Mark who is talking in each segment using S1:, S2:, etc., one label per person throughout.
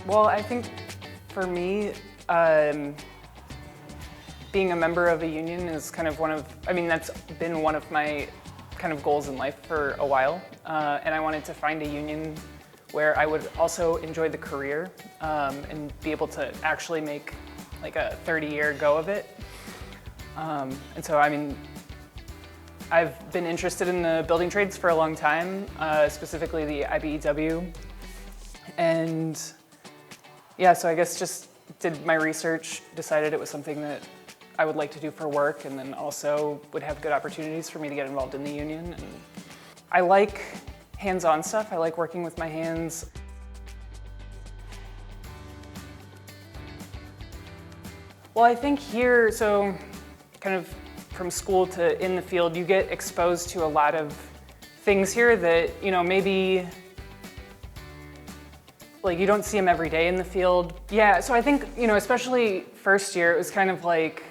S1: Well, I think for me, being a member of a union is kind of that's been one of my kind of goals in life for a while. And I wanted to find a union where I would also enjoy the career and be able to actually make like a 30-year go of it. And so, I've been interested in the building trades for a long time, specifically the IBEW. And yeah, so I guess just did my research, decided it was something that I would like to do for work, and then also would have good opportunities for me to get involved in the union. And I like hands-on stuff. I like working with my hands. Well, I think here, so kind of from school to in the field, you get exposed to a lot of things here that, maybe like you don't see them every day in the field. Yeah, so I think, especially first year, it was kind of like,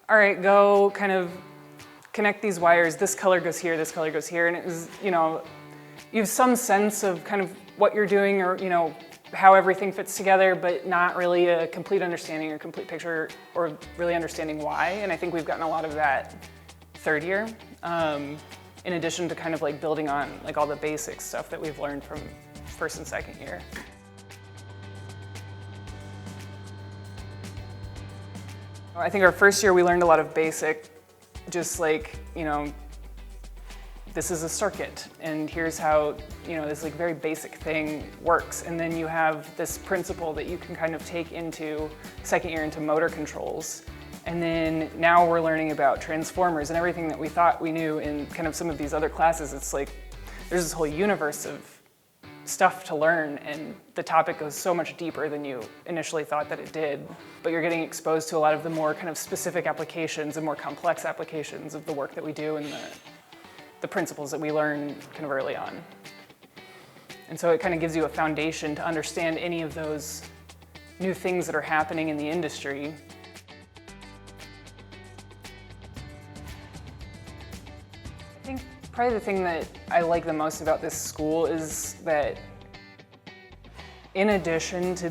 S1: all right, go kind of connect these wires. This color goes here, this color goes here. And it was, you have some sense of kind of what you're doing or, how everything fits together, but not really a complete understanding or complete picture or really understanding why. And I think we've gotten a lot of that third year, in addition to kind of like building on like all the basic stuff that we've learned from first and second year. I think our first year we learned a lot of basic, just like, this is a circuit and here's how, this like very basic thing works. And then you have this principle that you can kind of take into second year into motor controls. And then now we're learning about transformers and everything that we thought we knew in kind of some of these other classes. It's like, there's this whole universe of stuff to learn, and the topic goes so much deeper than you initially thought that it did. But you're getting exposed to a lot of the more kind of specific applications and more complex applications of the work that we do and the principles that we learn kind of early on. And so it kind of gives you a foundation to understand any of those new things that are happening in the industry. I think probably the thing that I like the most about this school is that in addition to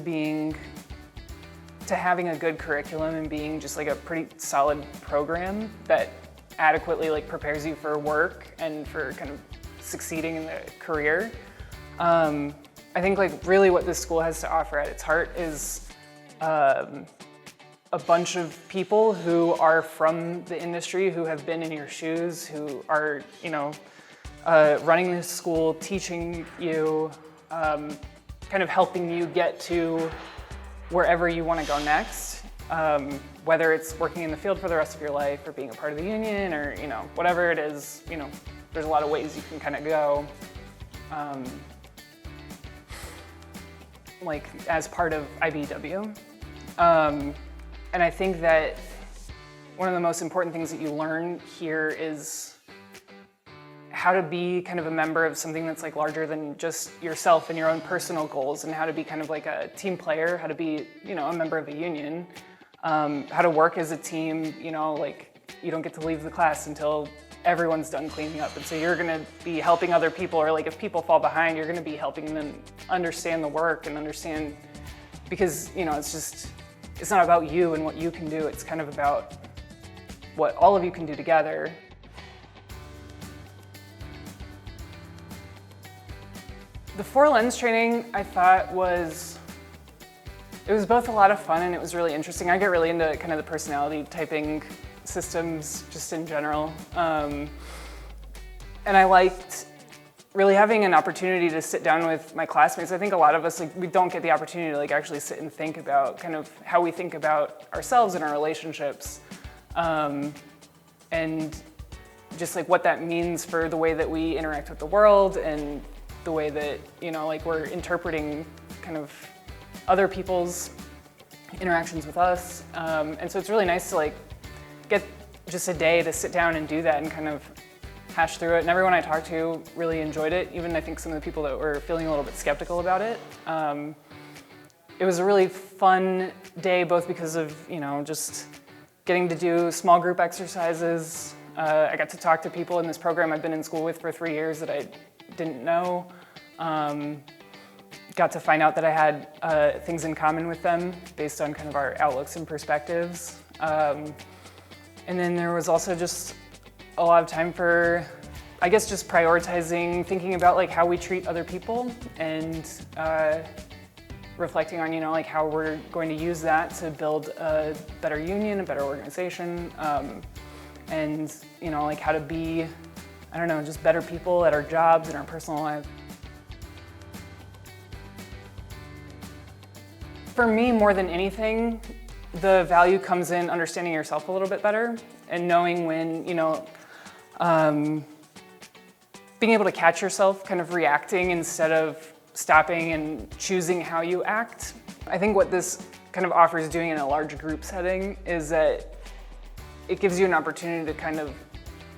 S1: having a good curriculum and being just like a pretty solid program that adequately like prepares you for work and for kind of succeeding in the career, I think like really what this school has to offer at its heart is a bunch of people who are from the industry, who have been in your shoes, who are, running this school, teaching you, kind of helping you get to wherever you want to go next, whether it's working in the field for the rest of your life or being a part of the union or, whatever it is, there's a lot of ways you can kind of go, like as part of IBEW. And I think that one of the most important things that you learn here is how to be kind of a member of something that's like larger than just yourself and your own personal goals, and how to be kind of like a team player, how to be, a member of a union, how to work as a team, like you don't get to leave the class until everyone's done cleaning up. And so you're gonna be helping other people, or like if people fall behind, you're gonna be helping them understand the work and understand, because, it's not about you and what you can do, it's kind of about what all of you can do together. The 4-lens training I thought it was both a lot of fun and it was really interesting. I get really into kind of the personality typing systems just in general. And I liked really having an opportunity to sit down with my classmates. I think a lot of us, we don't get the opportunity to actually sit and think about kind of how we think about ourselves and our relationships. And just what that means for the way that we interact with the world and the way that, we're interpreting kind of other people's interactions with us. And so it's really nice to get just a day to sit down and do that and kind of hash through it. And everyone I talked to really enjoyed it, even I think some of the people that were feeling a little bit skeptical about it. It was a really fun day, both because of, just getting to do small group exercises. I got to talk to people in this program I've been in school with for 3 years that I didn't know. Got got to find out that I had things in common with them based on kind of our outlooks and perspectives. And then there was also just a lot of time for, I guess, just prioritizing, thinking about like how we treat other people and reflecting on, like how we're going to use that to build a better union, a better organization, and, like how to be, I don't know, just better people at our jobs and our personal lives. For me, more than anything, the value comes in understanding yourself a little bit better and knowing when, being able to catch yourself kind of reacting instead of stopping and choosing how you act. I think what this kind of offers doing in a large group setting is that it gives you an opportunity to kind of,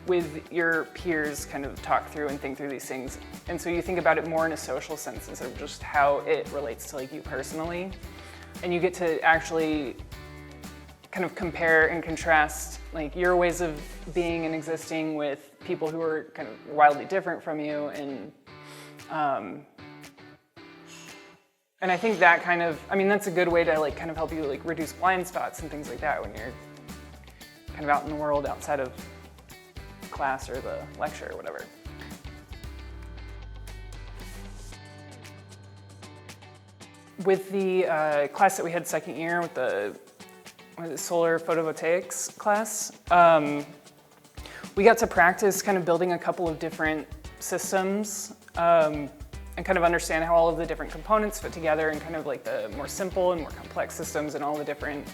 S1: with your peers, kind of talk through and think through these things. And so you think about it more in a social sense instead of just how it relates to like you personally. And you get to actually kind of compare and contrast like your ways of being and existing with people who are kind of wildly different from you. And I think that kind of, that's a good way to like kind of help you like reduce blind spots and things like that when you're kind of out in the world outside of class or the lecture or whatever. With the class that we had second year with the solar photovoltaics class, we got to practice kind of building a couple of different systems and kind of understand how all of the different components fit together and kind of like the more simple and more complex systems and all the different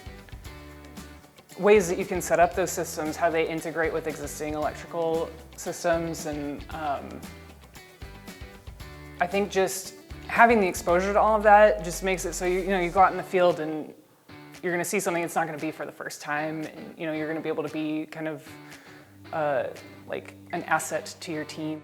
S1: ways that you can set up those systems, how they integrate with existing electrical systems. And I think just having the exposure to all of that just makes it so you go out in the field and you're going to see something that's not going to be for the first time, and you're going to be able to be kind of like an asset to your team.